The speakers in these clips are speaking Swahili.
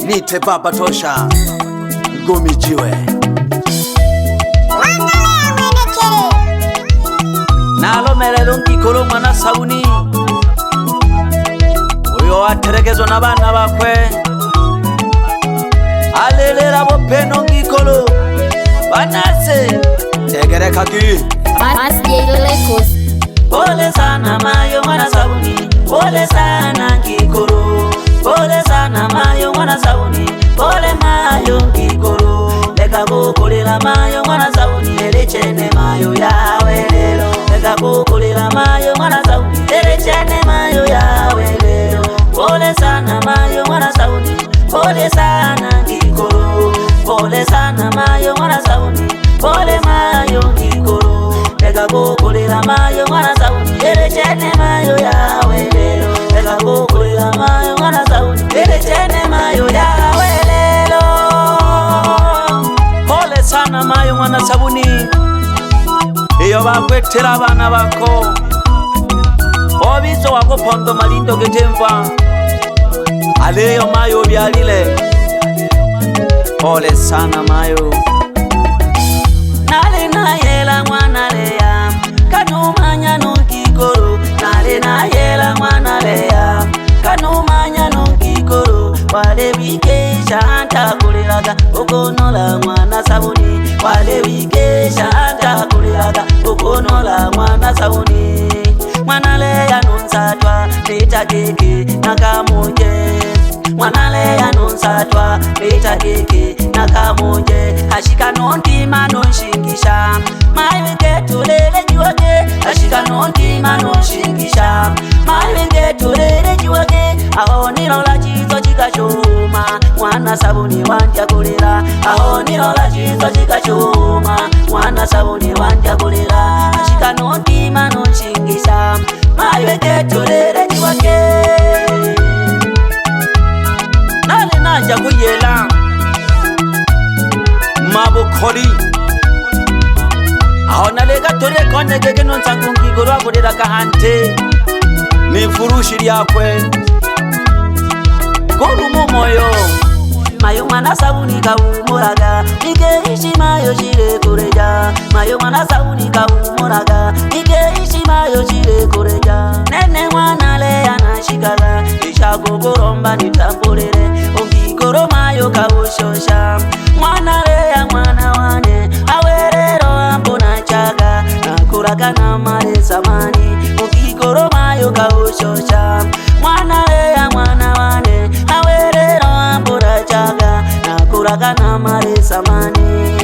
Nite baba tosha Ngumi jiwe Nalo melelo nkikolo mwana sauni Uyo aterekezo na bana bakwe Alelera bopeno nkikolo Banase Tegere kaki Pole sana mayo mwana sauni Pole sana nkikolo Pole sana mayo mwana sauni Pole mayo nkikolo Leka kukulila mayo mwana sauni Elechene mayo yawe lelo Leka kukulila mayo mwana sauni Elechene mayo yawe lelo Pole sana mayo mwana sauni Pole sana nkikolo Pole sana mayo mwana sauni Pole mayo nkikolo Leka kukulila mayo mwana sauni Elechene mayo yawe lelo Leka kukulila mayo mwana sauni Elechene mayo yawe lelo Pole sana mayo mwana sabuni Iyo bakwetera abana bako Obizo wako pondo malindo getemva Aleyo mayo byalile Pole sana mayo Nale na yela mwana leya Kanumanya nukikoro Nale na yela mwana leya Kanumanya nukikoro Wale wikesha anta kuliraga Ukonola mwana sabuni Wale wikesha anta kuliraga Ukonola mwana sabuni Mwana leya nunsatwa Nita keke nakamunje Mwana leya nunsatwa Nita keke nakamunje Ashika nontima nonshingisha Maiweke tulele jiwake Ashika nontima nonshingisha Maiweke tulele jiwake Aho nilola chizo chikachuma Mwana sabuni wanja kulira Aho nilola chizo chikachuma Mwana sabuni wanja kulira Ashika nontima nonshingisha Maiweke tulele jiwake Nale nanja kuyela Mabukori Aho nalega tore konye gege nonsangu nkigoro akurira kahante Nifurushi lyakwe Guru mumoyo Mayo mwana sabuni kawumuraga Nigeishi mayo shire kureja Mayo mwana sabuni kawumuraga Nigeishi mayo shire kureja Nene mwana leya nashikala Isha guguromba nitambulire Ongigoro mayo kawushosha Mwana leya mwana wane Awerero ambona chaga Nakuraga na mare samani Ongigoro mayo kawushosha Mwana leya mwana wane Awerero ambona chaga Nakuraga na mare samani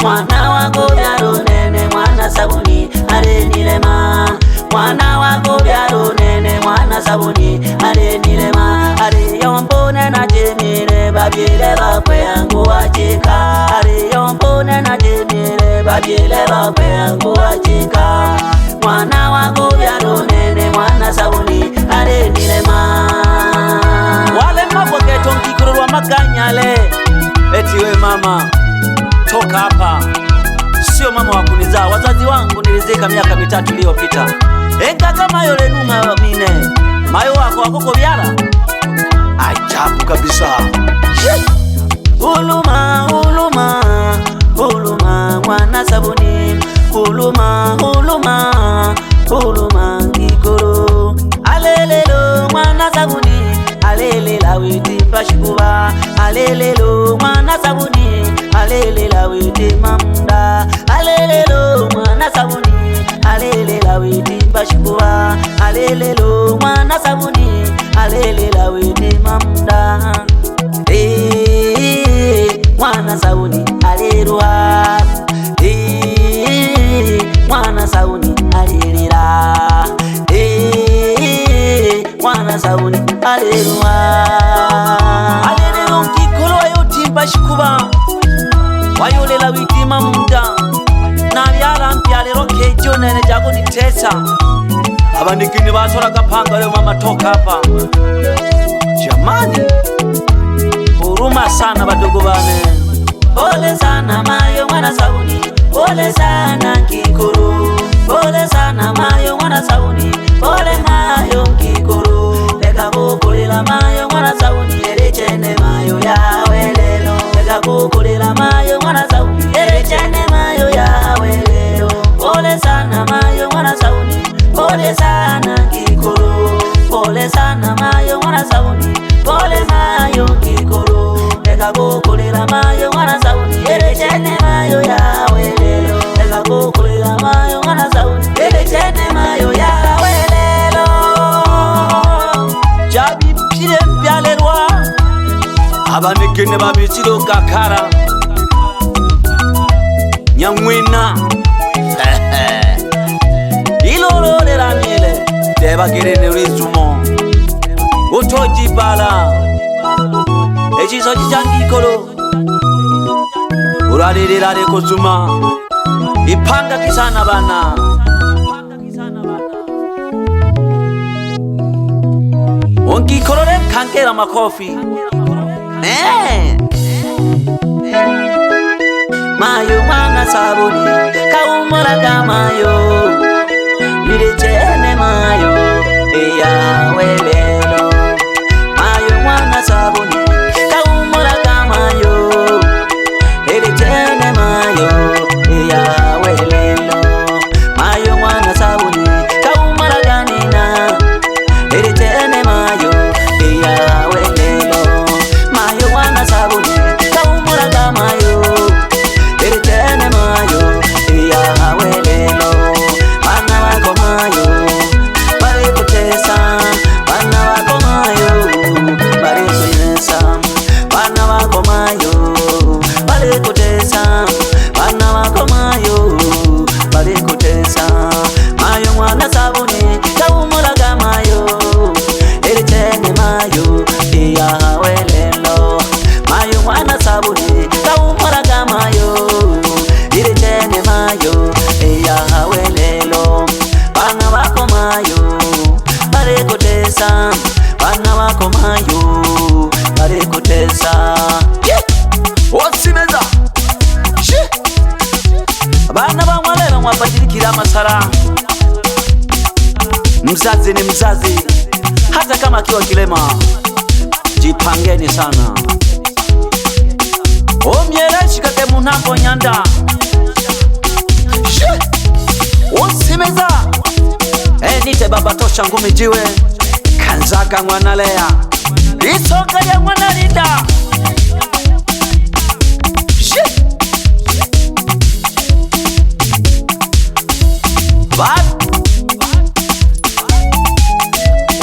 Mwana wako byaro nene mwana sabuni Arenilema Mwana wako byaro nene mwana sabuni Arenilema Ariyombone na jemire Babyele bakwe yangu wachika Ariyombone na jemire Babyele bakwe yangu wachika Mwana wako byaro nene mwana sabuni Arenilema Wale mabogeto nkikururwa maganyale Etiwe mama Toka hapa Sio mama wakunizaa Wazazi wangu nilizika miaka 3 iliyopita Enga kama yole numa mine Mayo wako wakoko byala Ajabu kabisa Uluma, uluma Uluma mwana sabuni Uluma, uluma Uluma nkikoro Alelelo mwana sabuni Alelela witi pashikuba Alelelo mwana sabuni Alelela witi mamda Alelelo mwana sabuni Alelela witi pashikuba Alelelo mwana sabuni Alelela witi mamda Mwana sabuni alelwa Mwana sabuni alelera Mwana sabuni alelwa Alelelo nkikolo wayoti mpashikuba Wayolela witi mamda Na byala mpyalero kejo nene jago nitesa Abandikini basora kapanga leo mama toka hapa Jamani Huruma sana badogo bane Pole sana mayo mwana sabuni Pole sana nkikoro Pole sana mayo mwana sabuni Pole mayo nkikoro Leka kukulila mayo mwana sabuni Elechene mayo ya sana Kikolo, pole sana Mayo mwana Sabuni, pole Mayo Kikolo, eka kukulira Mayo mwana Sabuni, chene Mayo ya welelo, eka kukulira Mayo mwana Sabuni, chene Mayo ya welelo. Jabi pile mpiale rwa, abanekene babitiro kakara Nyamwina Ilolo de la miele Deba kirene rizumo Utoji bala Eji soji jangi kolo Urade de la de kozuma Ipanga kisana bana Onki kolo de kankera makofi Mayo mwana Sabuni, kaumuraga Mayo, chene Mayo, eya welelo. Mayo mwana Sabuni, kaumuraga Mayo, chene Mayo, eya welelo. Mayo mwana Sabuni, kaumuraga Nina, chene Mayo, eya welelo. Mayo mwana Sabuni, kaumuraga Mayo, chene Mayo, eya welelo. Bana wako Mayo, bale kutesa. Bana wako Mayo, bale kutesa. Bana wako Mayo, bale kutesa. Bana wako Mayo, bale kutesa. Mayo mwana Sabuni, kaumuraga Mayo, chene Mayo, eya welelo. Mayo mwana Sabuni, kaumuraga Mayo, chene Mayo, eya welelo. Bana wako Mayo, bale kutesa. Bana wako Mayo, bale kutesa. Osimeza Bana bamwalelo mwapatirikira amasara. Mzazi ni mzazi, hata kama akiwa kilema. Jipangeni sana. Omyere shikate munambo nyanda. Osimeza nite baba tosha ngumi jiwe. Kanzaga mwana Lea, isoka ya mwana Linda.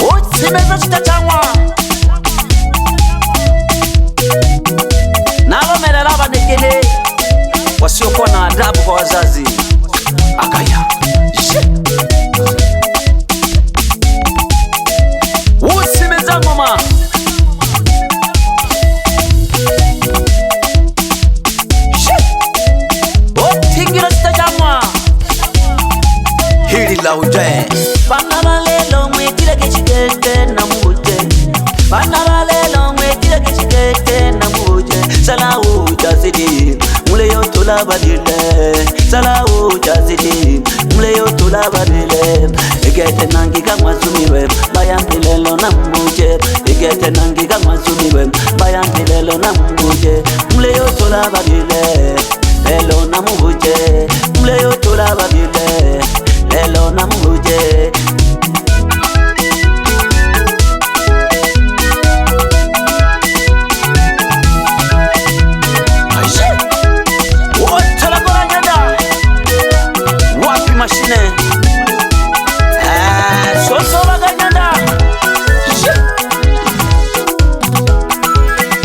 Osimeza chitachangwa nalo melela banekele wasiokuwa na adabu kwa wazazi. Akaya Osimeza mama Otingira chitachangwa hili la uje. Bana balelo mwekile kichikete na muje. Bana balelo mwekile kichikete na muje. Sala ujazidi mule yotola badile. Sala ujazidi mule yotola badile. Igete nangi kama sumiwe bayambelelo na muje. Igete nangi kama sumiwe bayambelelo na muje. Mule yotola badile lelo na muje. Mule yotola badile lelo na muje. Wapi mashine sosola ganyanda.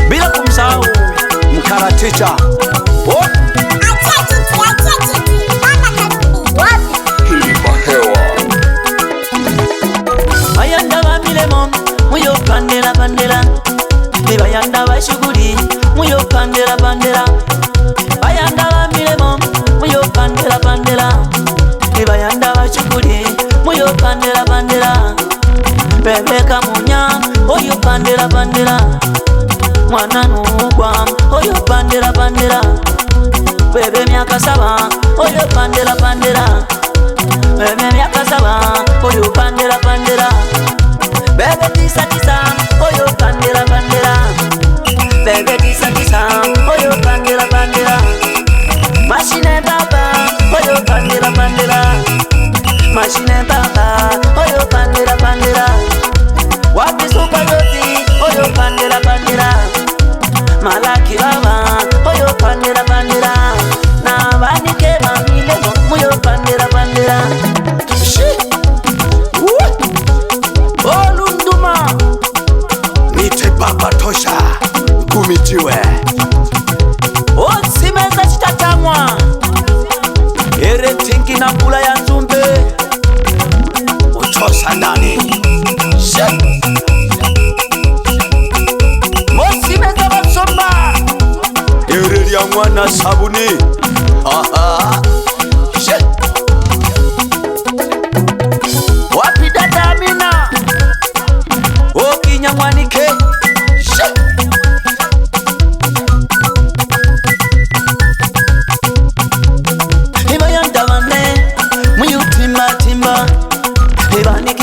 Bila kumsahau Mkaraticha. Bayanda ba milemo muyo pandela pandela. Bayanda ba shuguri muyo pandela pandela. Bayanda ba milemo muyo pandela pandela. Bayanda ba shuguri muyo pandela pandela. Bebe kamunya oyo pandela pandela. Mwana nugwa oyo pandela pandela. Bebe miaka 7 oyo pandela pandela. Bebe miaka 7 oyo pandela pandela. Bebe tisa oyo pandela pandela. Bebe tisa oyo pandela pandela. Machine baba oyo pandela pandela. Machine baba oyo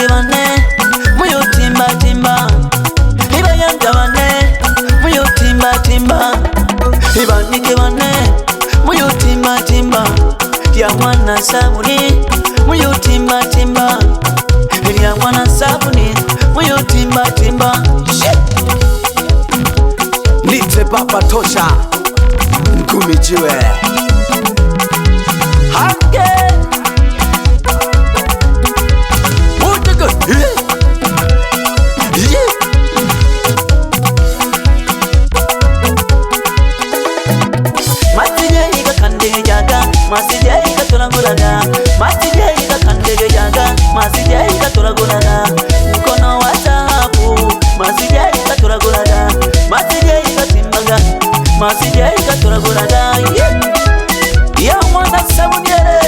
Ibanike bane muyo timba timba, ibayanja bane muyo timba timba, ibanike bane muyo timba timba, lya mwana sabuni muyo timba timba, lya mwana sabuni muyo timba timba. Nite Baba Tosha Ngumi Jiwe Hange Utaka Matije ika kandege jaga, masije ika turaguraga. Matije ika kandege jaga, masije ika turaguraga. Mkono wa dhahabu, masije ika turaguraga. Masije ika timbaga, masije ika turaguraga. Ya mwana sabuniere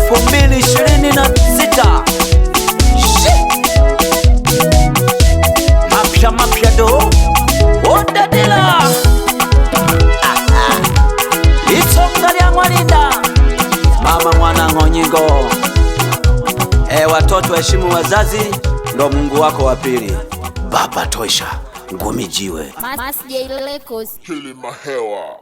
2026 mapya do Odadila Itsonga lya Mwalinda mama mwana ng'onyingo. Watoto heshimu wazazi, ndo Mungu wako wa pili. Baba Tosha Ngumi Jiwe. Mas J Records. Hili Mahewa.